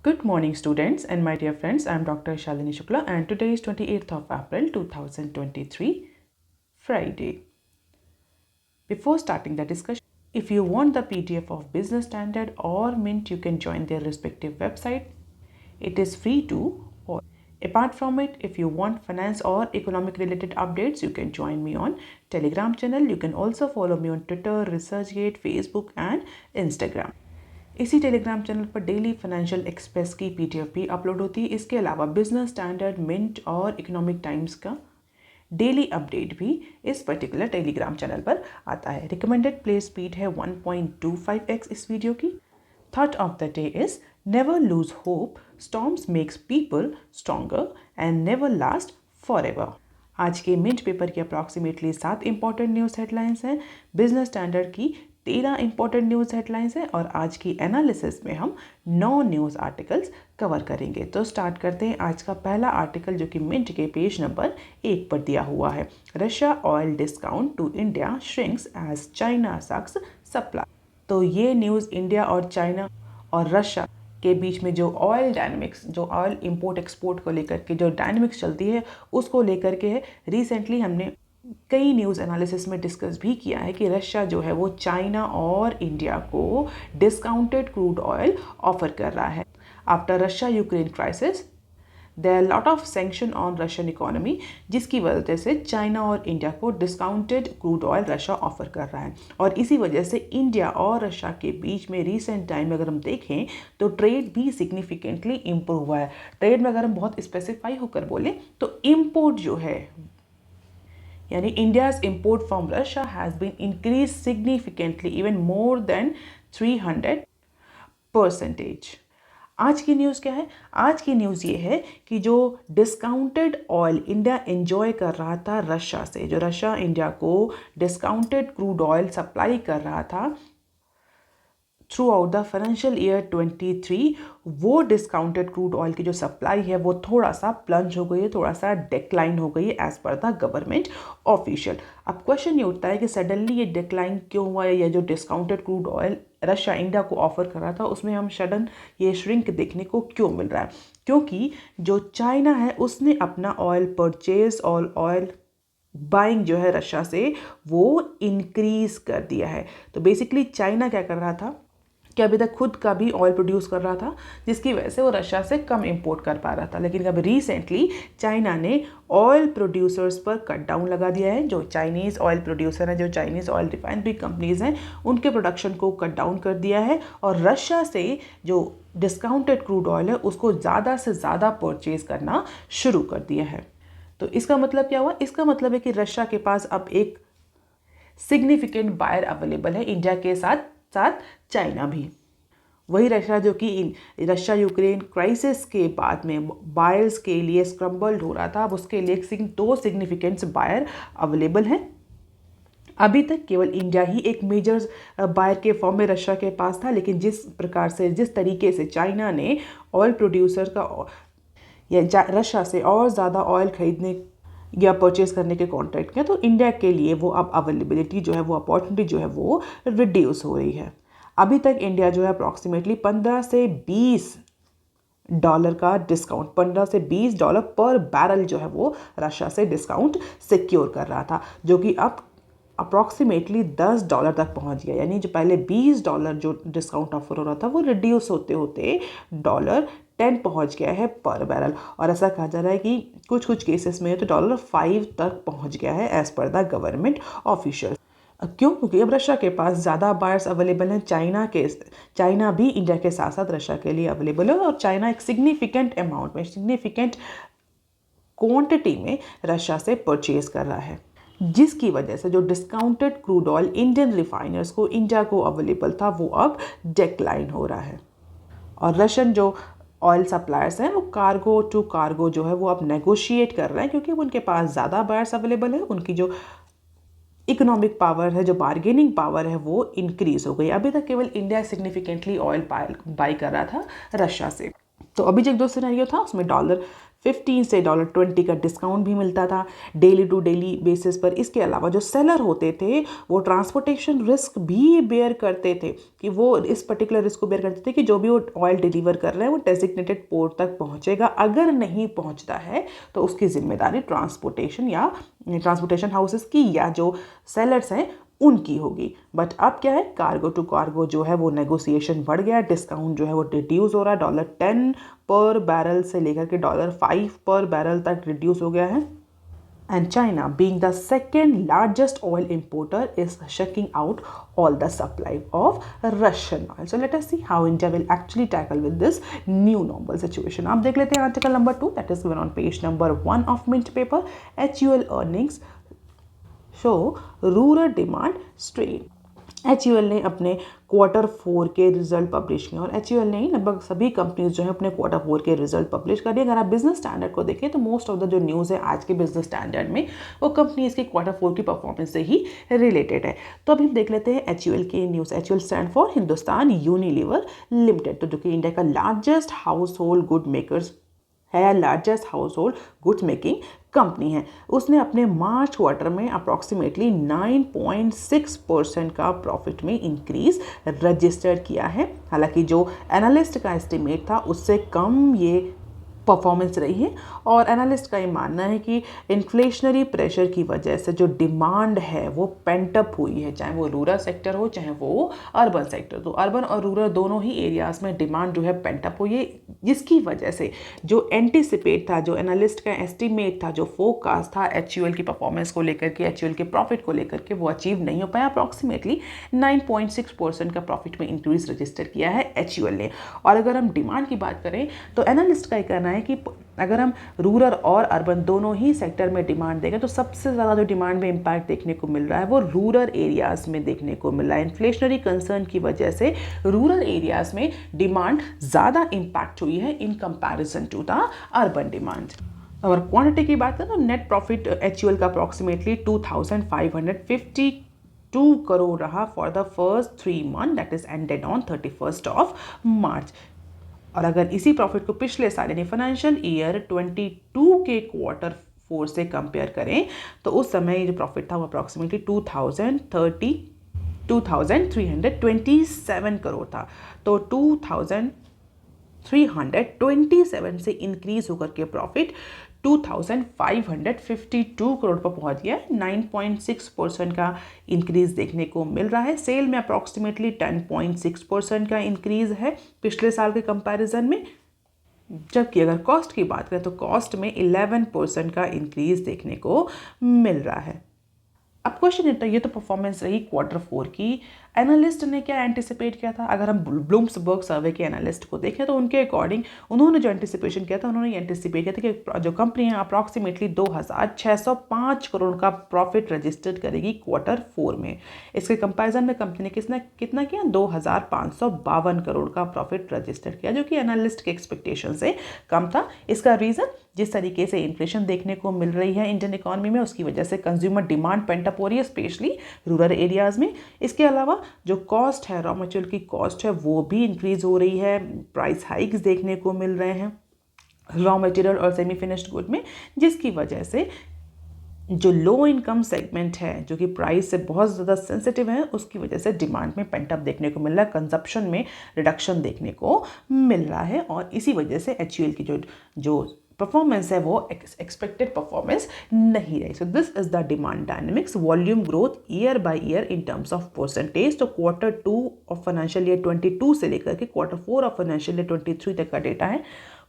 Good morning students and my dear friends, I am Dr. Shalini Shukla and today is 28th of April 2023, Friday. Before starting the discussion, if you want the PDF of Business Standard or Mint, you can join their respective website. It is free to all. Apart from it, if you want finance or economic related updates, you can join me on Telegram channel. You can also follow me on Twitter, ResearchGate, Facebook and Instagram. इसी Telegram channel पर daily financial express की PDF भी upload होती है। इसके अलावा business standard, mint और economic times का डेली अपडेट भी इस पर्टिकुलर टेलीग्राम चैनल पर आता है। रिकमेंडेड प्ले स्पीड है 1.25x इस वीडियो की। Thought of the day is never lose hope, storms makes people stronger and never last for ever. आज के मिंट पेपर की अप्रॉक्सीमेटली 7 इंपॉर्टेंट न्यूज़ हेडलाइंस हैं। बिजनेस स्टैंडर्ड की 13 इंपॉर्टेंट न्यूज़ हेडलाइंस हैं और आज की एनालिसिस में हम 9 न्यूज़ आर्टिकल्स कवर करेंगे। तो स्टार्ट करते हैं। आज का पहला आर्टिकल जो कि मिंट के पेज नंबर 1 पर दिया हुआ है। Russia oil discount to India shrinks as China sucks supply. तो ये न्यूज़ इंडिया और चाइना और रशिया के बीच में जो ऑयल डायनेमिक्स, जो ऑयल इंपोर्ट एक्सपोर्ट को लेकर के जो डायनेमिक्स चलती है उसको लेकर के है। रिसेंटली हमने कई न्यूज़ एनालिसिस में डिस्कस भी किया है कि रशिया जो है वो चाइना और इंडिया को डिस्काउंटेड क्रूड ऑयल ऑफर कर रहा है। After Russia Ukraine crisis there are lot of sanction on Russian economy, जिसकी वजह से चाइना और इंडिया को discounted crude oil Russia offer कर रहा है। और इसी वजह से इंडिया और रशिया के बीच में रिसेंट टाइम में अगर हम देखें तो ट्रेड भी सिग्निफिकेंटली इम्प्रूव हुआ है। ट्रेड में अगर हम बहुत स्पेसिफाई होकर बोलें तो इम्पोर्ट जो है यानी India's import from Russia has been increased significantly, even more than 300%. आज की न्यूज़ क्या है? आज की न्यूज़ ये है कि जो डिस्काउंटेड ऑयल इंडिया एंजॉय कर रहा था रशिया से, जो रशिया इंडिया को डिस्काउंटेड क्रूड ऑयल सप्लाई कर रहा था through out the financial year 23, वो डिस्काउंटेड क्रूड ऑयल की जो सप्लाई है वो थोड़ा सा प्लंज हो गई है, थोड़ा सा डिक्लाइन हो गई है as per the government official. अब क्वेश्चन ये उठता है कि सडनली ये डिक्लाइन क्यों हुआ है, या जो discounted crude oil Russia India को ऑफर कर रहा था उसमें हम सडन ये श्रिंक देखने को क्यों मिल रहा है? क्योंकि जो चाइना है उसने अपना ऑयल परचेज और ऑयल बाइंग जो है रशिया से वो इंक्रीज कर दिया है। तो बेसिकली चाइना क्या कर रहा था कि अभी तक खुद का भी ऑयल प्रोड्यूस कर रहा था, जिसकी वजह से वो रशिया से कम इंपोर्ट कर पा रहा था। लेकिन अभी रिसेंटली चाइना ने ऑयल प्रोड्यूसर्स पर कट डाउन लगा दिया है। जो चाइनीज़ ऑयल प्रोड्यूसर हैं, जो चाइनीज़ ऑयल रिफाइनरी कंपनीज हैं, उनके प्रोडक्शन को कट डाउन कर दिया है और रशिया से जो डिस्काउंटेड क्रूड ऑयल है उसको ज़्यादा से ज़्यादा परचेज करना शुरू कर दिया है। तो इसका मतलब क्या हुआ? इसका मतलब है कि रशिया के पास अब एक सिग्निफिकेंट बायर अवेलेबल है, इंडिया के साथ साथ चाइना भी। वही रशिया जो कि रशिया यूक्रेन क्राइसिस के बाद में बायर्स के लिए स्क्रम्बल्ड हो रहा था, अब उसके लिए 2 सिग्निफिकेंट बायर अवेलेबल हैं। अभी तक केवल इंडिया ही एक मेजर बायर के फॉर्म में रशिया के पास था, लेकिन जिस तरीके से चाइना ने ऑयल प्रोड्यूसर का या रशिया से और ज़्यादा ऑयल खरीदने या परचेज करने के कॉन्ट्रैक्ट किया, तो इंडिया के लिए वो अब अवेलेबिलिटी जो है, वो अपॉर्चुनिटी जो है वो रिड्यूस हो रही है। अभी तक इंडिया जो है अप्रॉक्सीमेटली 15 से 20 डॉलर का डिस्काउंट, 15 से 20 डॉलर पर बैरल जो है वो रशिया से डिस्काउंट सिक्योर कर रहा था, जो कि अब अप्रॉक्सीमेटली 10 डॉलर तक पहुंच गया। यानी जो पहले 20 डॉलर जो डिस्काउंट ऑफर हो रहा था वो रिड्यूस होते होते $10 पहुंच गया है पर बैरल। और ऐसा कहा जा रहा है कि कुछ केसेस में तो $5 तक पहुंच गया है as per the government official. क्यों? क्योंकि अब रशिया के पास ज़्यादा बायर्स अवेलेबल हैं। चाइना भी इंडिया के साथ साथ रशिया के लिए अवेलेबल है और चाइना एक सिग्निफिकेंट अमाउंट में, सिग्निफिकेंट क्वांटिटी में रशिया से परचेज कर रहा है, जिसकी वजह से जो discounted crude oil Indian refiners को इंडिया को अवेलेबल था वो अब डिक्लाइन हो रहा है। और रशियन जो ऑयल सप्लायर्स हैं वो कार्गो टू कार्गो जो है वो अब नेगोशिएट कर रहे हैं, क्योंकि उनके पास ज़्यादा बायर्स अवेलेबल है, उनकी जो इकोनॉमिक पावर है, जो बार्गेनिंग पावर है वो इंक्रीज हो गई। अभी तक केवल इंडिया सिग्निफिकेंटली ऑयल बाई कर रहा था रशिया से। तो अभी जो 2 सिनेरियो था उसमें $15 से $20 का डिस्काउंट भी मिलता था डेली टू डेली बेसिस पर। इसके अलावा जो सेलर होते थे वो ट्रांसपोर्टेशन रिस्क भी बेयर करते थे, कि वो इस पर्टिकुलर रिस्क को बेयर करते थे कि जो भी वो ऑयल डिलीवर कर रहे हैं वो डेजिग्नेटेड पोर्ट तक पहुंचेगा, अगर नहीं पहुंचता है तो उसकी जिम्मेदारी ट्रांसपोर्टेशन हाउसेस की या जो सेलर्स हैं उनकी होगी। बट अब क्या है, कार्गो टू कार्गो जो है वो नेगोशिएशन बढ़ गया, डिस्काउंट जो है वो रिड्यूस हो रहा है, $10 पर बैरल से लेकर के $5 पर बैरल तक रिड्यूस हो गया है। And China, being the second largest oil importer, is shutting out all the supply of Russian oil. So let us see how India will actually tackle with this new normal situation. आप देख लेते हैं article number 2 that is given on page number 1 of Mint paper. HUL earnings show rural demand strain. HUL ने अपने Q4 के result publish किए, और HUL ने ही लगभग सभी कंपनीज जो है अपने Q4 के रिजल्ट पब्लिश कर दिए। अगर आप बिजनेस स्टैंडर्ड को देखें तो मोस्ट ऑफ द जो न्यूज़ है आज के बिजनेस स्टैंडर्ड में वो कंपनीज के Q4 की परफॉर्मेंस से ही रिलेटेड है। तो अभी हम देख लेते हैं HUL की news. HUL stand for Hindustan Unilever limited, तो जो कि इंडिया का largest household good makers है, largest household goods making company है। उसने अपने मार्च क्वार्टर में अप्रॉक्सीमेटली 9.6% का प्रॉफिट में इंक्रीज रजिस्टर किया है। हालांकि जो एनालिस्ट का एस्टिमेट था उससे कम ये परफॉर्मेंस रही है, और एनालिस्ट का ये मानना है कि इन्फ्लेशनरी प्रेशर की वजह से जो डिमांड है वो पेंटअप हुई है, चाहे वो रूरल सेक्टर हो चाहे वो अर्बन सेक्टर। तो अर्बन और रूरल दोनों ही एरियाज़ में डिमांड जो है पेंटअप हुई है, जिसकी वजह से जो एंटिसिपेट था, जो एनालिस्ट का एस्टिमेट था, जो फोरकास्ट था HUL की परफॉर्मेंस को लेकर के, HUL के प्रॉफिट को लेकर के, वो अचीव नहीं हो पाया। अप्रॉक्सीमेटली 9.6% का प्रॉफिट में इंक्रीज रजिस्टर किया है HUL ने। और अगर हम डिमांड की बात करें तो एनालिस्ट का कहना है कि अगर हम रूरल और अर्बन दोनों ही सेक्टर में डिमांड देखें तो सबसे ज़्यादा जो डिमांड में इम्पैक्ट देखने को मिल रहा है वो रूरल एरियाज़ में देखने को मिल रहा है। इन्फ्लेशनरी कंसर्न की वजह से रूरल एरियाज़ में डिमांड ज़्यादा इम्पैक्ट हुई है in comparison to the urban demand. अगर क्वांटिटी की बात करें तो नेट प्रॉफिट HUL का अप्रॉक्सीमेटली 2,552 करोड़ रहा for the first 3 month that is ended on 31st of March. और अगर इसी प्रॉफिट को पिछले साल यानी फाइनेंशियल ईयर 22 के Q4 से कंपेयर करें तो उस समय ये जो प्रॉफिट था वो अप्रॉक्सीमेटली 2,327 करोड़ था। तो 2,327 से इंक्रीज होकर के प्रॉफिट 2,552 करोड़ पर पहुंच गया। 9.6% का इंक्रीज देखने को मिल रहा है। सेल में अप्रॉक्सीमेटली 10.6% का इंक्रीज है पिछले साल के कंपैरिजन में, जबकि अगर कॉस्ट की बात करें तो कॉस्ट में 11% का इंक्रीज देखने को मिल रहा है। अब क्वेश्चन इतना, ये तो परफॉर्मेंस रही Q4 की। एनालिस्ट ने क्या एंटिसिपेट किया था? अगर हम ब्लूम्सबर्ग सर्वे के एनालिस्ट को देखें तो उनके अकॉर्डिंग उन्होंने जो एंटिसिपेशन किया था, उन्होंने ये एंटिसिपेट किया था कि जो कंपनी है अप्रॉक्सीमेटली 2,605 करोड़ का प्रॉफिट रजिस्टर्ड करेगी Q4 में। इसके कंपैरिजन में कंपनी ने कितना किया? 2,552 करोड़ का प्रॉफिट रजिस्टर्ड किया, जो कि एनालिस्ट के एक्सपेक्टेशन से कम था। इसका रीज़न, जिस तरीके से इन्फ्लेशन देखने को मिल रही है इंडियन इकोनॉमी में, उसकी वजह से कंज्यूमर डिमांड पेंटअप हो रही है, स्पेशली रूरल एरियाज़ में। इसके अलावा जो कॉस्ट है, रॉ मटेरियल की कॉस्ट है, वो भी इंक्रीज हो रही है। प्राइस हाइक्स देखने को मिल रहे हैं रॉ मटेरियल और सेमी फिनिश्ड गुड में, जिसकी वजह से जो लो इनकम सेगमेंट है, जो कि प्राइस से बहुत ज़्यादा सेंसिटिव है, उसकी वजह से डिमांड में पेंटअप देखने को मिल रहा है, कंजप्शन में रिडक्शन देखने को मिल रहा है। और इसी वजह से HUL की जो परफॉर्मेंस है वो एक्सपेक्टेड परफॉर्मेंस नहीं रही। So this is the demand dynamics, volume growth year by year in terms of percentage. तो Q2 ऑफ फाइनेंशियल ईयर 22 से लेकर के Q4 ऑफ फाइनेंशियल ईयर 23 तक का डेटा है,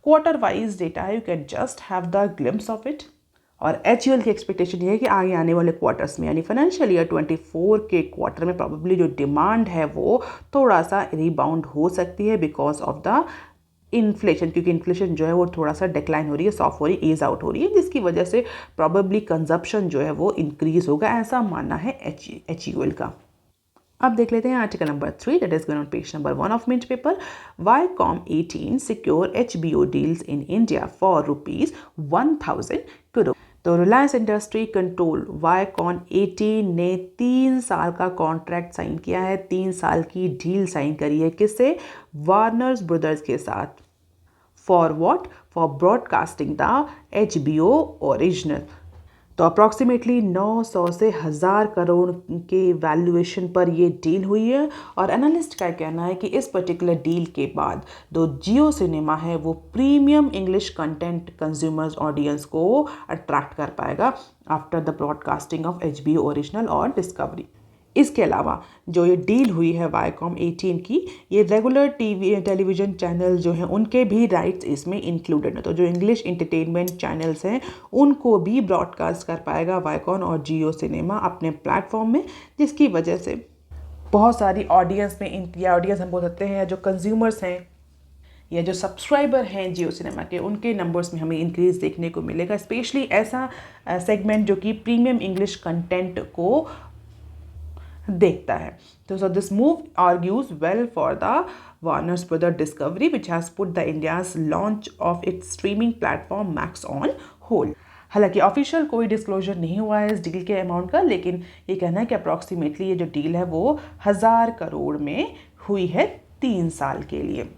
क्वार्टर वाइज डेटा है, you can just have the glimpse of it. और HUL की एक्सपेक्टेशन ये है कि आगे आने वाले क्वार्टर्स में यानी फाइनेंशियल ईयर 24 के क्वार्टर में प्रॉबेबली जो डिमांड है वो थोड़ा सा रिबाउंड हो सकती है बिकॉज ऑफ द इन्फ्लेशन, क्योंकि इन्फ्लेशन जो है वो थोड़ा सा डिक्लाइन हो रही है, सॉफ्ट हो रही है, ईज आउट हो रही है, जिसकी वजह से प्रॉबेबली कंजप्शन जो है वो इंक्रीज होगा, ऐसा मानना है HUL का। अब देख लेते हैं article number 3 that is given on page number 1 of Mint paper. Viacom18 secure HBO deals in India for ₹1,000 crore. तो रिलायंस इंडस्ट्री कंट्रोल Viacom18 ने 3 साल का कॉन्ट्रैक्ट साइन किया है, 3 साल की डील साइन करी है, किससे? वार्नर्स ब्रदर्स के साथ for what? For broadcasting the HBO original. तो अप्रॉक्सीमेटली 900 से 1000 करोड़ के वैल्यूएशन पर ये डील हुई है। और एनालिस्ट का कहना है कि इस पर्टिकुलर डील के बाद जो जियो सिनेमा है वो premium English content consumers audience को अट्रैक्ट कर पाएगा after the broadcasting of HBO original और डिस्कवरी। इसके अलावा जो ये डील हुई है वायकॉम 18 की, ये रेगुलर टेलीविज़न चैनल जो हैं उनके भी राइट्स इसमें इंक्लूडेड हैं। तो जो इंग्लिश इंटरटेनमेंट चैनल्स हैं उनको भी ब्रॉडकास्ट कर पाएगा वायकॉम और जियो सिनेमा अपने प्लेटफॉर्म में, जिसकी वजह से बहुत सारी ऑडियंस में या ऑडियंस हम बोल सकते हैं, या जो कंज्यूमर्स हैं या जो सब्सक्राइबर हैं जियो सिनेमा के, उनके नंबर्स में हमें इंक्रीज़ देखने को मिलेगा। स्पेशली ऐसा सेगमेंट जो कि प्रीमियम इंग्लिश कंटेंट को देखता है। तो so this move argues well for the Warner Brothers Discovery, which has put the India's launch of its streaming platform Max on hold. हालांकि ऑफिशियल कोई डिस्क्लोजर नहीं हुआ है इस डील के अमाउंट का, लेकिन ये कहना है कि अप्रॉक्सीमेटली ये जो डील है वो 1000 करोड़ में हुई है 3 साल के लिए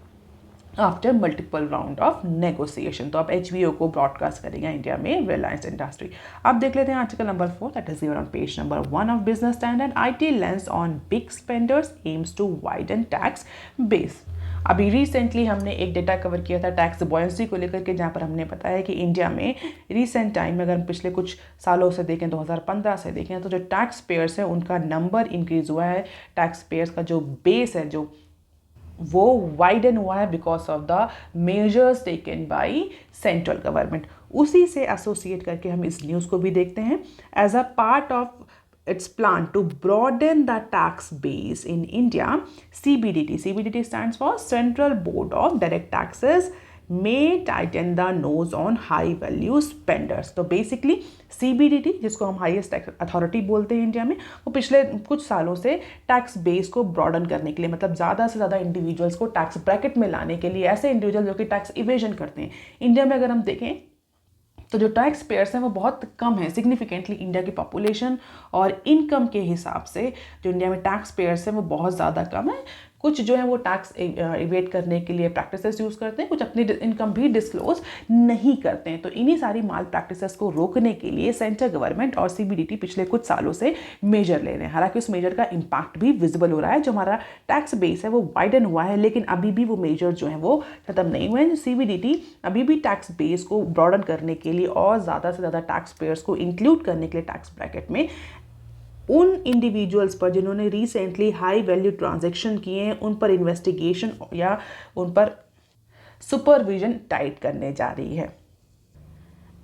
after multiple round of negotiation. तो अब HBO को ब्रॉडकास्ट करेगा इंडिया में रिलायंस इंडस्ट्री। अब देख लेते हैं article number 4 that is given on page number 1 of business Standard. IT lens on big spenders aims to widen tax base. अभी रिसेंटली हमने एक डेटा कवर किया था टैक्स बॉयंसी को लेकर के, जहाँ पर हमने बताया कि इंडिया में रिसेंट टाइम में, अगर हम पिछले कुछ सालों से देखें, 2015 से देखें, तो जो टैक्स पेयर्स हैं उनका नंबर इंक्रीज़ हुआ है। टैक्स पेयर्स का जो बेस है जो वो वाइडन हुआ है because of the measures taken by central government. उसी से एसोसिएट करके हम इस न्यूज़ को भी देखते हैं। As a part of its plan to broaden the tax base in India, CBDT stands for Central Board of Direct Taxes, may tighten the nose on high value spenders। तो basically CBDT, जिसको हम highest tax authority बोलते हैं India में, वो पिछले कुछ सालों से टैक्स बेस को ब्रॉडन करने के लिए, मतलब ज़्यादा से ज़्यादा इंडिविजुअल्स को टैक्स ब्रैकेट में लाने के लिए, ऐसे इंडिविजुअल जो कि टैक्स इवेजन करते हैं इंडिया में अगर हम देखें तो जो टैक्स पेयर्स हैं वो बहुत कम है सिग्निफिकेंटली। इंडिया की पॉपुलेशन और इनकम के हिसाब से जो इंडिया में टैक्स पेयर्स हैं वो बहुत ज़्यादा कम है। कुछ जो है वो टैक्स इवेट करने के लिए प्रैक्टिसेस यूज़ करते हैं, कुछ अपनी इनकम भी डिस्क्लोज नहीं करते हैं। तो इन्हीं सारी माल प्रैक्टिसेस को रोकने के लिए सेंट्रल गवर्नमेंट और CBDT पिछले कुछ सालों से मेजर ले रहे हैं। हालांकि उस मेजर का इम्पैक्ट भी विजिबल हो रहा है। जो हमारा टैक्स बेस है वो वाइडन हुआ है, लेकिन अभी भी वो मेजर जो है वो खत्म नहीं हुए हैं। CBDT अभी भी टैक्स बेस को ब्रॉडन करने के लिए और ज़्यादा से ज़्यादा टैक्स पेयर्स को इंक्लूड करने के लिए टैक्स ब्रैकेट में उन इंडिविजुअल्स पर जिन्होंने रिसेंटली हाई वैल्यू ट्रांजैक्शन किए हैं उन पर इन्वेस्टिगेशन या उन पर सुपरविजन टाइट करने जा रही है।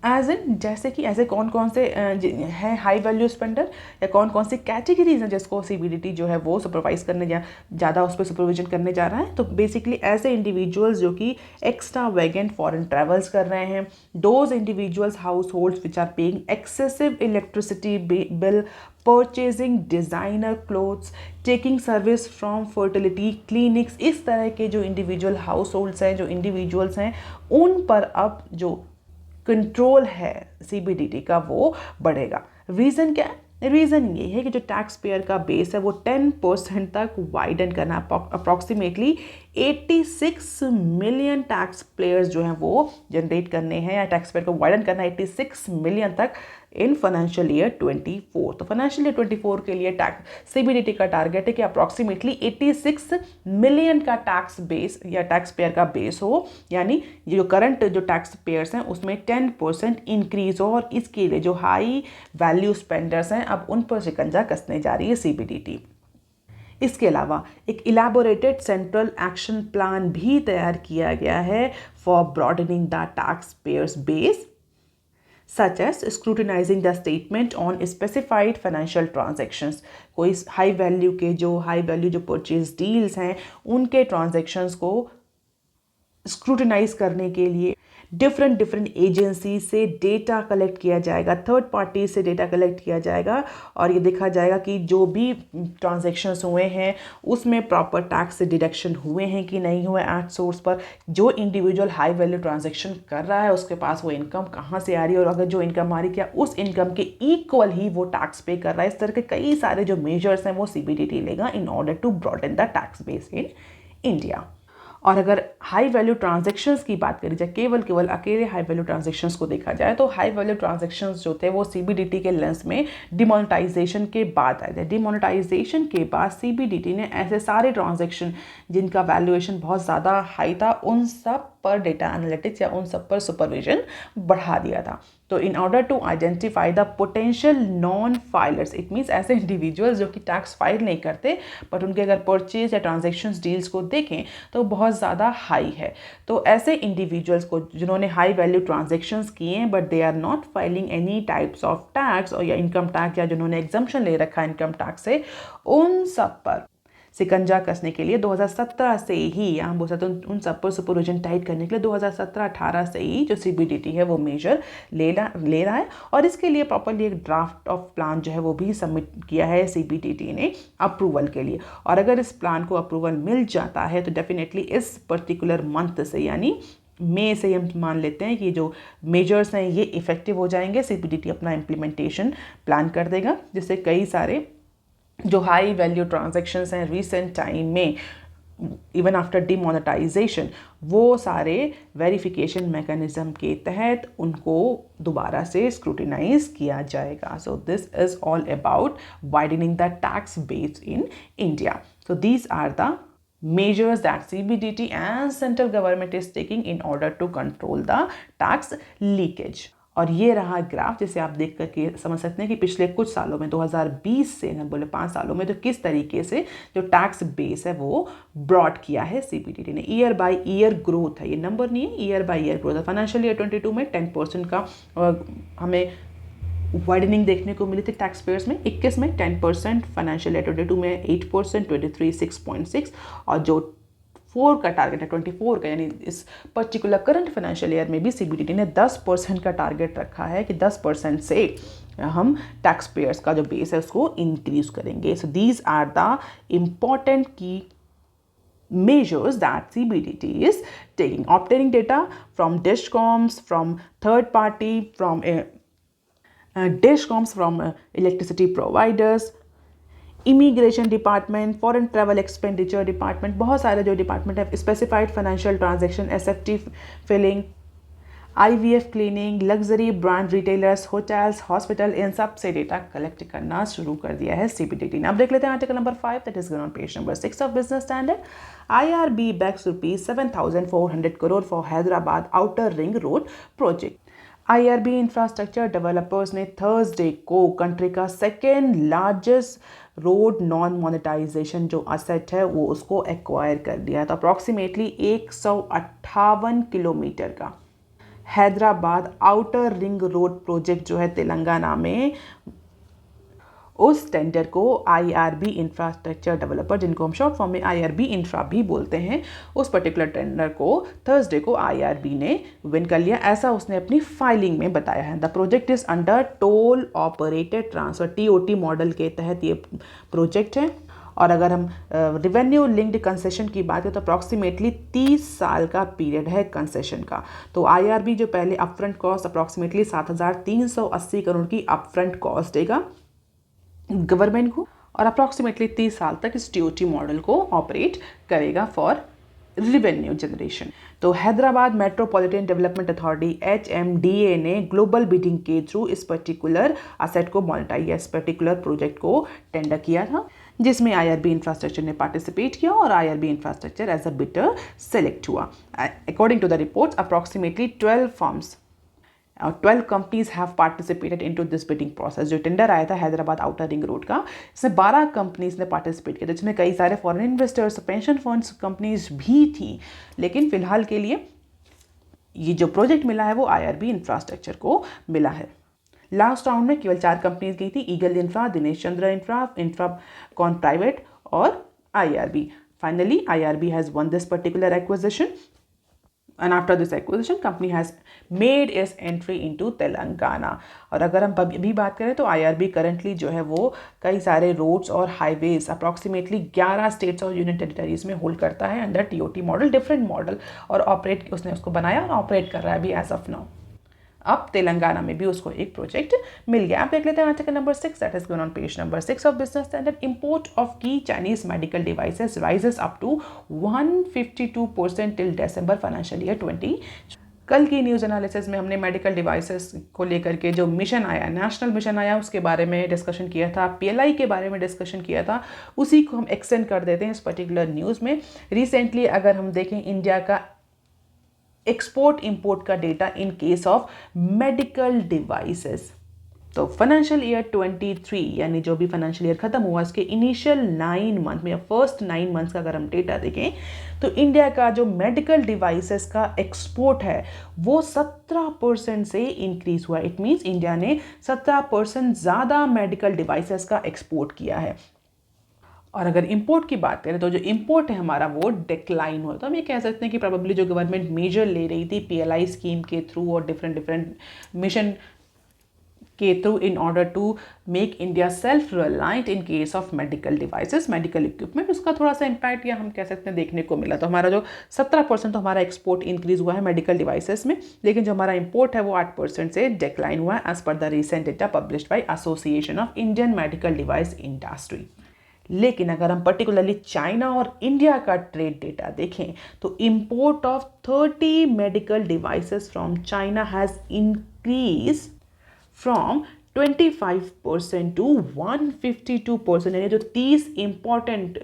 एज इन जैसे कि ऐसे कौन कौन से हैं हाई वैल्यू स्पेंडर, या कौन कौन सी कैटेगरीज हैं जिसको CBDT जो है वो सुपरवाइज करने ज़्यादा उस पर सुपरविजन करने जा रहा है। तो बेसिकली ऐसे इंडिविजुअल्स जो कि एक्स्ट्रा वैगन फॉरेन ट्रेवल्स कर रहे हैं, those individuals households which are paying excessive electricity bill, purchasing designer clothes, taking service from fertility clinics. इस तरह के जो इंडिविजुअल हाउस होल्ड्स हैं, जो इंडिविजुअल्स हैं, उन पर अब जो कंट्रोल है CBDT का वो बढ़ेगा। रीज़न क्या है? रीज़न ये है कि जो टैक्स पेयर का बेस है वो 10% तक वाइडन करना, अप्रॉक्सीमेटली 86 मिलियन टैक्स प्लेयर्स जो हैं वो जनरेट करने हैं, या टैक्स पेयर को वाइडन करना 86 मिलियन तक इन फाइनेंशियल ईयर 24। तो फाइनेंशियल ईयर 24 के लिए CBDT का टारगेट है कि अप्रॉक्सीमेटली 86 मिलियन का टैक्स बेस या टैक्स पेयर का बेस हो, यानी जो करंट जो टैक्स पेयर्स हैं उसमें 10% इंक्रीज हो। और इसके लिए जो हाई वैल्यू स्पेंडर्स हैं अब उन पर शिकंजा कसने जा रही है CBDT। इसके अलावा एक इलैबोरेटेड सेंट्रल एक्शन प्लान भी तैयार किया गया है for broadening the tax payers base, such as scrutinizing the statement on specified financial transactions। कोई हाई वैल्यू जो परचेज डील्स हैं उनके ट्रांजैक्शंस को स्क्रूटिनाइज करने के लिए डिफरेंट एजेंसी से डेटा कलेक्ट किया जाएगा, थर्ड पार्टी से डेटा कलेक्ट किया जाएगा, और ये देखा जाएगा कि जो भी ट्रांजैक्शंस हुए हैं उसमें प्रॉपर टैक्स से डिडक्शन हुए हैं कि नहीं हुए एट सोर्स पर। जो इंडिविजुअल हाई वैल्यू ट्रांजैक्शन कर रहा है उसके पास वो इनकम कहाँ से आ रही है, और अगर जो इनकम आ रही है क्या उस इनकम के इक्वल ही वो टैक्स पे कर रहा है। इस तरह के कई सारे जो मेजर्स हैं वो CBDT लेगा in order to broaden the tax base in India. और अगर हाई वैल्यू ट्रांजैक्शंस की बात करी जाए, केवल अकेले हाई वैल्यू ट्रांजैक्शंस को देखा जाए, तो हाई वैल्यू ट्रांजैक्शंस जो थे वो सीबीडीटी के लेंस में डिमोनेटाइजेशन के बाद आए थे। डिमोनेटाइजेशन के बाद सीबीडीटी ने ऐसे सारे ट्रांजैक्शन जिनका वैल्यूएशन बहुत ज़्यादा हाई था, उन सब पर डेटा एनालिटिक्स या उन सब पर सुपरविजन बढ़ा दिया था। तो in order to identify the potential non filers, it means ऐसे इंडिविजुअल्स जो कि टैक्स फाइल नहीं करते बट उनके अगर परचेज या ट्रांजेक्शन्स डील्स को देखें तो बहुत ज़्यादा हाई है, तो ऐसे इंडिविजुअल्स को जिन्होंने हाई वैल्यू ट्रांजेक्शन्स किए हैं but they are not filing any types of tax और या इनकम टैक्स, या जिन्होंने एग्जम्पशन ले रखा है इनकम टैक्स से, उन सब पर सिकंजा कसने के लिए 2017 से ही, हम बोल सकते हैं उन सब पर सुपरविजन टाइट करने के लिए 2017-18 से ही जो सीबीडीटी है वो मेजर ले रहा है। और इसके लिए प्रॉपरली एक ड्राफ्ट ऑफ प्लान जो है वो भी सबमिट किया है सीबीडीटी ने अप्रूवल के लिए। और अगर इस प्लान को अप्रूवल मिल जाता है तो डेफिनेटली इस पर्टिकुलर मंथ से, यानी मई से हम मान लेते हैं कि जो मेजर्स हैं ये इफेक्टिव हो जाएंगे। सीबीडीटी अपना इम्प्लीमेंटेशन प्लान कर देगा, जिससे कई सारे जो हाई वैल्यू ट्रांजैक्शंस हैं रिसेंट टाइम में, इवन आफ्टर डिमोनेटाइजेशन, वो सारे वेरिफिकेशन मैकेनिज्म के तहत उनको दोबारा से स्क्रूटिनाइज किया जाएगा। So this is all about widening the tax base in India. So these are the measures that CBDT and central government is taking in order to control the tax leakage. और ये रहा graph जिसे आप देख करके समझ सकते हैं कि पिछले कुछ सालों में 2020 से हम बोले 5 सालों में तो किस तरीके से जो टैक्स बेस है वो ब्रॉड किया है सीबीडीटी ने. ईयर बाय ईयर ग्रोथ है, ये नंबर नहीं है, ईयर बाय ईयर ग्रोथ है. फाइनेंशियल ईयर 22 में 10% का हमें वाइडनिंग देखने को मिली थी टैक्स पेयर्स में. 21 में 10%, फाइनेंशियल ईयर 22 में 8%, 23 6.6, और जो 4 का टारगेट है 24 का, यानी इस पर्टिकुलर करंट फाइनेंशियल ईयर में भी सीबीडीटी ने 10% का टारगेट रखा है कि 10% से हम टैक्स पेयर्स का जो बेस है उसको इंक्रीज करेंगे. So these are the important key measures that CBDT is taking. Obtaining data from DISCOMs, from third party, from DISCOMs, from electricity providers, immigration department, foreign travel expenditure department, बहुत सारे जो department है, specified financial transaction, SFT filing, IVF cleaning, luxury brand retailers, hotels, hospital, इन सब से data collect करना शुरू कर दिया है सीबीडीटी ने. अब देख लेते हैं article number 5, that is on page number 6 of business Standard. IRB backs ₹7,400 crore for Hyderabad outer ring road project. IRB infrastructure developers ने थर्सडे को कंट्री का second largest road non monetization जो असेट है वो उसको एक्वायर कर दिया है. तो अप्रॉक्सीमेटली 158 किलोमीटर का Hyderabad outer ring road project जो है तेलंगाना में, उस टेंडर को IRB इंफ्रास्ट्रक्चर डेवलपर, जिनको हम शॉर्ट फॉर्म में IRB इंफ्रा भी बोलते हैं, उस पर्टिकुलर टेंडर को थर्सडे को IRB ने विन कर लिया, ऐसा उसने अपनी फाइलिंग में बताया है. The project is under toll operated transfer, TOT model के तहत ये प्रोजेक्ट है. और अगर हम रिवेन्यू लिंक्ड कंसेशन की बात करें तो अप्रॉक्सीमेटली 30 साल का पीरियड है कंसेशन का. तो IRB जो पहले अपफ्रंट कॉस्ट अप्रॉक्सीमेटली 7,380 करोड़ की अपफ्रंट कॉस्ट देगा गवर्नमेंट को, और अप्रॉक्सीमेटली 30 साल तक इस TOT मॉडल को ऑपरेट करेगा फॉर रिवेन्यू जनरेशन. तो Hyderabad metropolitan development authority HMDA ने ग्लोबल बिडिंग के थ्रू इस पर्टिकुलर असेट को मोनेटाइज, इस पर्टिकुलर प्रोजेक्ट को टेंडर किया था, जिसमें IRB इंफ्रास्ट्रक्चर ने पार्टिसिपेट किया और IRB infrastructure as a bidder select हुआ. According to the reports approximately 12 firms और 12 companies have participated into this bidding process. जो टेंडर आया था हैदराबाद आउटर रिंग रोड का, इसमें 12 कंपनीज ने पार्टिसिपेट किया था, जिसमें कई सारे foreign investors, pension funds companies भी थी. लेकिन फिलहाल के लिए ये जो प्रोजेक्ट मिला है वो IRB इंफ्रास्ट्रक्चर को मिला है. लास्ट राउंड में केवल 4 कंपनीज गई थी, eagle infra, Dinesh Chandra infra, Infracon private और IRB. Finally IRB has one this particular acquisition. And after this acquisition, company has made its entry into Telangana. और अगर हम अभी बात करें तो IRB करंटली जो है वो कई सारे रोड्स और हाईवेज अप्रॉक्सीमेटली 11 स्टेट्स और यूनियन टेरिटरीज में होल्ड करता है under TOT model, different model, और ऑपरेट उसने उसको बनाया और ऑपरेट कर रहा है अभी एज ऑफ नाउ. अब तेलंगाना में भी उसको एक प्रोजेक्ट मिल गया। आप देख लेते हैं article number 6 that is given on page number 6 of business standard. Import of की Chinese medical devices rises up to 152% till December financial year 20। कल की न्यूज़ एनालिसिस में हमने मेडिकल डिवाइसेस को लेकर के जो मिशन आया, नेशनल मिशन आया, उसके बारे में डिस्कशन किया था, पीएलआई के बारे में डिस्कशन किया था, उसी को हम एक्सटेंड कर देते हैं इस पर्टिकुलर न्यूज़ में। रिसेंटली अगर हम देखें इंडिया का एक्सपोर्ट इंपोर्ट का data in case of medical devices, तो फाइनेंशियल ईयर 23 यानी जो भी फाइनेंशियल ईयर खत्म हुआ इसके इनिशियल 9 मंथ में, फर्स्ट 9 मंथ्स का अगर हम डेटा देखें तो इंडिया का जो मेडिकल डिवाइसेस का एक्सपोर्ट है वो 17% से इंक्रीज हुआ। इट मीन्स इंडिया ने 17% ज़्यादा मेडिकल डिवाइसेस का एक्सपोर्ट किया है। और अगर इंपोर्ट की बात करें तो जो इंपोर्ट है हमारा वो डिक्लाइन हुआ। तो हम ये कह सकते हैं कि प्रोबेबली जो गवर्नमेंट मेजर ले रही थी पीएलआई स्कीम के थ्रू और डिफरेंट मिशन के through in order to make India self reliant in case of medical devices, medical equipment, उसका थोड़ा सा इम्पैक्ट या हम कह सकते हैं देखने को मिला। तो हमारा जो 17% तो हमारा एक्सपोर्ट इंक्रीज हुआ है मेडिकल डिवाइसेस में, लेकिन जो हमारा इंपोर्ट है वो 8% से डिक्लाइन हुआ है as per the recent data published by Association of Indian Medical Device Industry. लेकिन अगर हम पर्टिकुलरली चाइना और इंडिया का ट्रेड डेटा देखें तो import of 30 medical devices from China has increase from 25% to 152%, यानी जो 30 इंपॉर्टेंट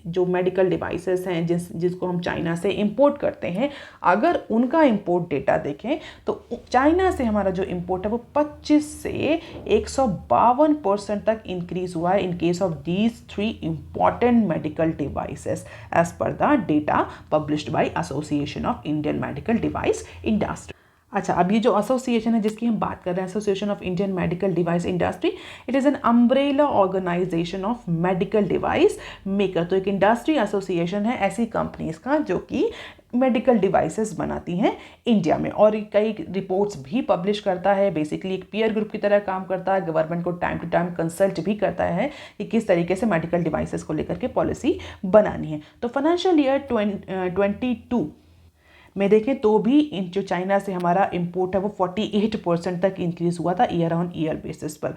जो मेडिकल डिवाइसेस हैं जिसको हम चाइना से इंपोर्ट करते हैं, अगर उनका इंपोर्ट डेटा देखें तो चाइना से हमारा जो इंपोर्ट है वो 25 से 152% तक इंक्रीज हुआ है in case of these 3 important medical devices as per the data published by Association of Indian Medical Device Industry. अच्छा, अब ये जो एसोसिएशन है जिसकी हम बात कर रहे हैं, Association of Indian Medical Device Industry, it is an umbrella organisation of medical device maker. तो एक इंडस्ट्री एसोसिएशन है ऐसी कंपनीज का जो कि मेडिकल डिवाइसेस बनाती हैं इंडिया में, और कई रिपोर्ट्स भी पब्लिश करता है। बेसिकली एक पीयर ग्रुप की तरह काम करता है, गवर्नमेंट को टाइम टू टाइम कंसल्ट भी करता है कि किस तरीके से मेडिकल डिवाइसेस को लेकर के पॉलिसी बनानी है। तो फाइनेंशियल ईयर 22 में देखें तो भी जो चाइना से हमारा इंपोर्ट है वो 48% तक इंक्रीज हुआ था ईयर ऑन ईयर बेसिस पर।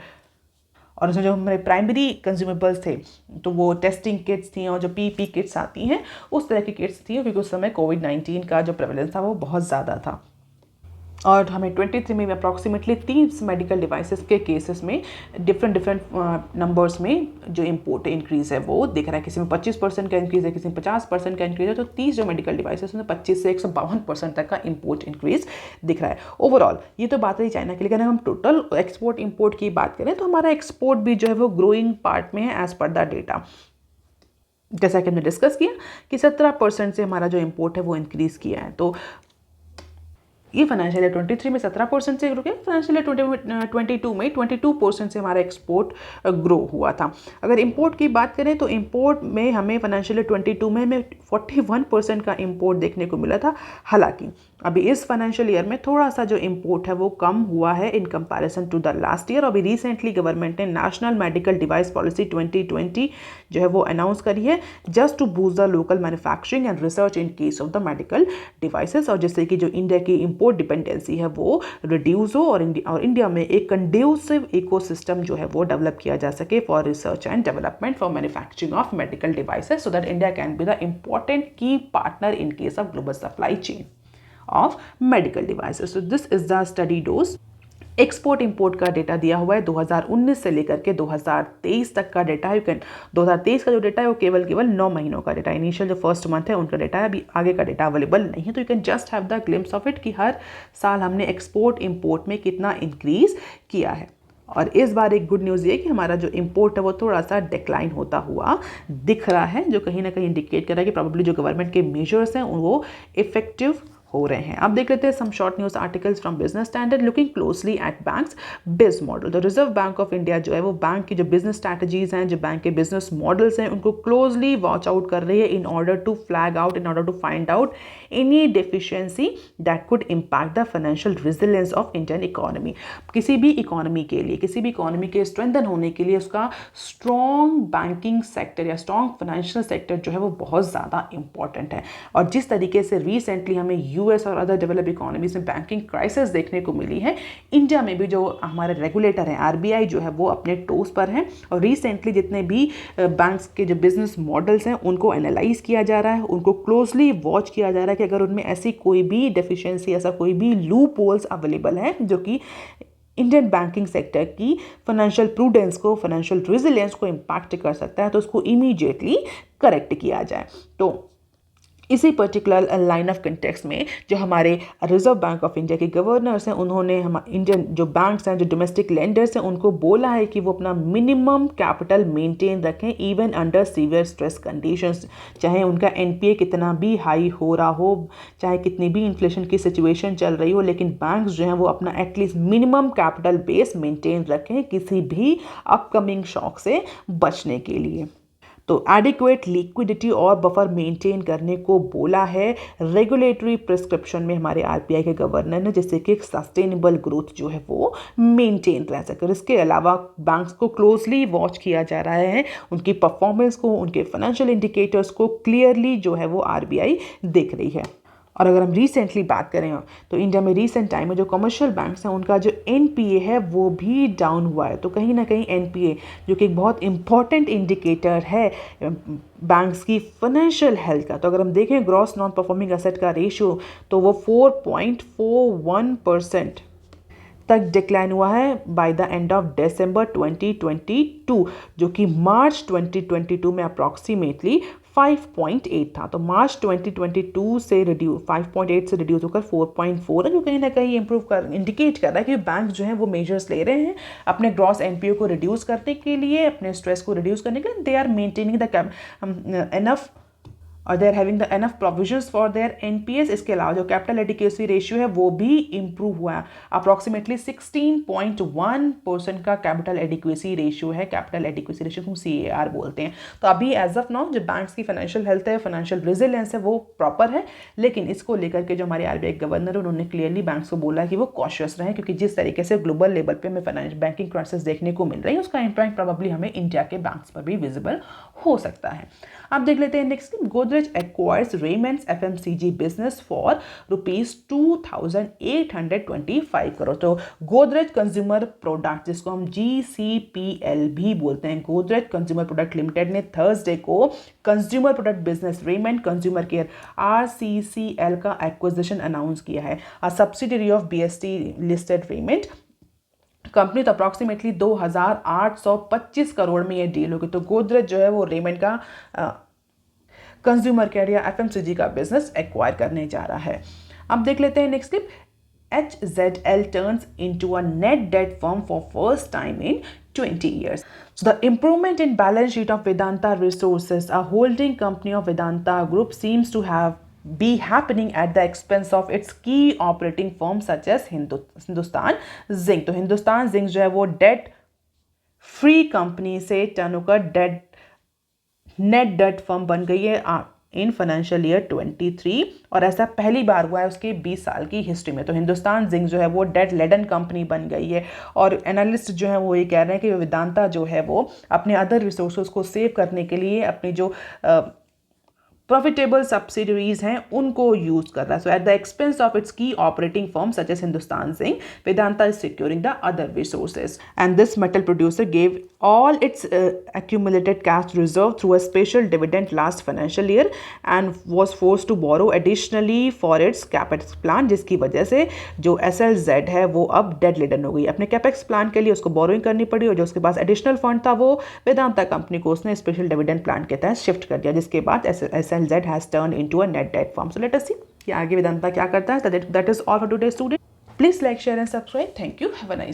और उसमें जो हमारे प्राइमरी कंज्यूमेबल्स थे तो वो टेस्टिंग किट्स थी और जो पीपी किट्स आती हैं उस तरह की किट्स थी, क्योंकि उस समय कोविड-19 का जो प्रेवलेंस था वो बहुत ज़्यादा था। और हमें 23 में अप्रॉक्सीमेटली 3 मेडिकल डिवाइसेस के केसेस में डिफरेंट नंबर्स में जो इंपोर्ट इंक्रीज़ है वो दिख रहा है। किसी में 25% का इंक्रीज़ है, किसी में 50% का इंक्रीज़ है। तो 30 जो मेडिकल डिवाइसेस में 25 से 152% तक का इंपोर्ट इंक्रीज़ दिख रहा है ओवरऑल। ये तो बात रही चाइना की, लेकिन अगर हम टोटल एक्सपोर्ट इंपोर्ट की बात करें तो हमारा एक्सपोर्ट भी जो है वो ग्रोइंग पार्ट में है एज पर द डेटा। जैसा कि हमने डिस्कस किया कि 17% से हमारा जो इंपोर्ट है वो इंक्रीज़ किया है। तो ये फाइनेंशियल ईयर 23 में 17% से रुके, फाइनेंशियल ईयर 22 में 22% से हमारा एक्सपोर्ट ग्रो हुआ था। अगर इंपोर्ट की बात करें तो इंपोर्ट में हमें फाइनेंशियल ईयर 22 में हमें 41% का इंपोर्ट देखने को मिला था। हालांकि अभी इस फाइनेंशियल ईयर में थोड़ा सा जो इंपोर्ट है वो कम हुआ है in comparison to the last year. अभी रिसेंटली गवर्नमेंट ने नेशनल मेडिकल डिवाइस पॉलिसी 2020 जो है वो अनाउंस करी है, just to boost the local manufacturing and research in case of the medical devices, और जिससे कि जो इंडिया की इंपोर्ट डिपेंडेंसी है वो रिड्यूस हो और इंडिया में एक कंड्यूसिव इकोसिस्टम जो है वो डेवलप किया जा सके for research and development for manufacturing of medical devices, so that India can be the important key partner in case of global supply chain of medical devices. So this is the study dose. Export import का data दिया हुआ है 2019 से लेकर के 2023 तक का data है। 2023 का जो डेटा है वो केवल 9 महीनों का डेटा, इनिशियल जो फर्स्ट मंथ है उनका डेटा है, अभी आगे का डेटा अवेलेबल नहीं है। तो you can just have the glimpse of it कि हर साल हमने एक्सपोर्ट इंपोर्ट में कितना इंक्रीज किया है। और इस बार एक गुड न्यूज़ ये कि हमारा जो इंपोर्ट है वो थोड़ा सा डिक्लाइन होता हुआ दिख रहा है, जो कहीं ना कहीं इंडिकेट कर रहा है कि प्रोबेबली जो गवर्नमेंट के मेजर्स हैं वो इफेक्टिव हो रहे हैं। अब देख लेते हैं some short news articles from Business Standard. Looking closely at banks biz model, तो रिजर्व बैंक ऑफ इंडिया जो है वो बैंक की जो बिजनेस स्ट्रैटेजीज हैं, जो बैंक के बिजनेस मॉडल्स हैं, उनको क्लोजली वॉच आउट कर रही है in order to flag out, in order to find out any deficiency that could impact the financial resilience of Indian economy. किसी भी इकोनॉमी के लिए, किसी भी इकोनॉमी के स्ट्रेंथन होने के लिए उसका स्ट्रॉन्ग बैंकिंग सेक्टर या स्ट्रॉन्ग फाइनेंशियल सेक्टर जो है वो बहुत ज़्यादा इंपॉर्टेंट है। और जिस तरीके से रिसेंटली हमें यूएस और अदर डेवलप्ड इकोनॉमीज में बैंकिंग क्राइसिस देखने को मिली है, इंडिया में भी जो हमारे रेगुलेटर हैं आरबीआई जो है वो अपने टोस पर हैं और रिसेंटली जितने भी बैंक्स के जो बिजनेस मॉडल्स हैं उनको एनालाइज किया जा रहा है, उनको क्लोजली वॉच किया जा रहा है कि अगर उनमें ऐसी कोई भी डेफिशिएंसी, ऐसा कोई भी लूप होल्स अवेलेबल है जो कि इंडियन बैंकिंग सेक्टर की फाइनेंशियल प्रूडेंस को, फाइनेंशियल रेजिलियंस को इम्पैक्ट कर सकता है, तो उसको इमीडिएटली करेक्ट किया जाए। तो इसी पर्टिकुलर लाइन ऑफ कंटेक्स्ट में जो हमारे रिजर्व बैंक ऑफ इंडिया के गवर्नर्स हैं उन्होंने हम इंडियन जो बैंक्स हैं, जो डोमेस्टिक लेंडर्स हैं, उनको बोला है कि वो अपना मिनिमम कैपिटल मेंटेन रखें even under severe stress conditions. चाहे उनका एनपीए कितना भी हाई हो रहा हो, चाहे कितनी भी इन्फ्लेशन की सिचुएशन चल रही हो, लेकिन बैंक्स जो हैं वो अपना at least minimum capital base maintain रखें किसी भी अपकमिंग शॉक से बचने के लिए। तो एडिक्वेट लिक्विडिटी और बफर मेंटेन करने को बोला है रेगुलेटरी प्रिस्क्रिप्शन में हमारे आरबीआई के गवर्नर ने, जिससे कि एक सस्टेनेबल ग्रोथ जो है वो मेंटेन रह सके। इसके अलावा बैंक्स को क्लोजली वॉच किया जा रहा है, उनकी परफॉर्मेंस को, उनके फाइनेंशियल इंडिकेटर्स को क्लियरली जो है वो आरबीआई देख रही है। और अगर हम रिसेंटली बात करें तो इंडिया में रिसेंट टाइम में जो कमर्शियल बैंक्स हैं उनका जो एनपीए है वो भी डाउन हुआ है। तो कहीं ना कहीं एनपीए जो कि एक बहुत इंपॉर्टेंट इंडिकेटर है बैंक्स की फाइनेंशियल हेल्थ का, तो अगर हम देखें ग्रॉस नॉन परफॉर्मिंग एसेट का रेशियो तो वो 4.41% तक डिक्लाइन हुआ है by the end of December 2022, जो कि मार्च 2022 में अप्रॉक्सीमेटली 5.8 था। तो मार्च 2022 से 5.8 से रिड्यूस होकर 4.4 है, जो कहीं ना कहीं इंडिकेट कर रहा है कि बैंक जो है वो मेजर्स ले रहे हैं अपने ग्रॉस एनपीओ को रिड्यूस करने के लिए, अपने स्ट्रेस को रिड्यूस करने के लिए। They are maintaining the enough और they are having the enough provisions for their NPAs. इसके अलावा जो कैपिटल एडिक्वेसी रेशियो है वो भी इंप्रूव हुआ है, अप्रॉक्सीमेटली 16.1% का कैपिटल एडिक्वेसी रेशियो है। कैपिटल एडिक्वेसी रेशियो हम CAR बोलते हैं। तो अभी एज ऑफ नाउ जो बैंक्स की फाइनेंशियल हेल्थ है, फाइनेंशियल रेजिलियंस है वो प्रॉपर है, लेकिन इसको लेकर के जो हमारे आरबीआई गवर्नर उन्होंने क्लियरली बैंक्स को बोला कि वो कॉशियस रहें, क्योंकि जिस तरीके से ग्लोबल लेवल पे हमें फाइनेंशियल बैंकिंग क्राइसिस देखने को मिल रही है उसका इम्पैक्ट प्रोबेबली हमें इंडिया के बैंक्स पर भी विजिबल हो सकता है। अब देख लेते हैं next, Godrej acquires Raymond's FMCG business for ₹2,825 crore. तो गोदरेज कंज्यूमर प्रोडक्ट, जिसको हम GCPL भी बोलते हैं, गोदरेज कंज्यूमर प्रोडक्ट लिमिटेड ने थर्सडे को consumer product business Raymond consumer care RCCL का एक्विजिशन अनाउंस किया है, अ subsidiary of BST listed Raymond company. तो अप्रॉक्सीमेटली 2,825 करोड़ में ये डील होगी। तो गोदरेज जो है वो रेमंड का कंज्यूमर केयर या एफएमसीजी का बिजनेस एक्वायर करने जा रहा है। अब देख लेते हैं next clip, HZL turns into a net debt firm for first time in 20 years. So the improvement in balance sheet of Vedanta Resources, a holding company of Vedanta Group, seems to be happening at the expense of its key operating firms such as Hindustan Zinc. तो Hindustan zinc जो है वो debt free company से turn होकर net debt firm बन गई है in financial year 23, और ऐसा पहली बार हुआ है उसके 20 साल की हिस्ट्री में। तो हिंदुस्तान जिंक जो है वो डेट लेडन कंपनी बन गई है, और एनालिस्ट जो है वो ये कह रहे हैं कि वेदांता जो है वो अपने अदर रिसोर्सेज को सेव करने के लिए अपनी जो प्रॉफिटेबल सब्सिडरीज हैं उनको यूज कर रहा है। So at the expense of its key operating firm such as Hindustan Zinc, Vedanta is securing the other resources, and this metal producer gave all its accumulated cash reserve through a special dividend last financial year and was forced to borrow additionally for its capex plan, जिसकी वजह से जो SLZ है वो अब date laden हो गई। अपने कैपेक्स प्लान के लिए उसको बोरोइंग करनी पड़ी, और जो उसके पास एडिशनल फंड था वो वेदांता कंपनी को उसने स्पेशल डिविडेंड प्लान के तहत शिफ्ट कर दिया, जिसके बाद SLZ has turn into a net debt firm. So let us see कि आगे वेदांता क्या करता है। That is all for today student. Please like, share and subscribe. Thank you, have a nice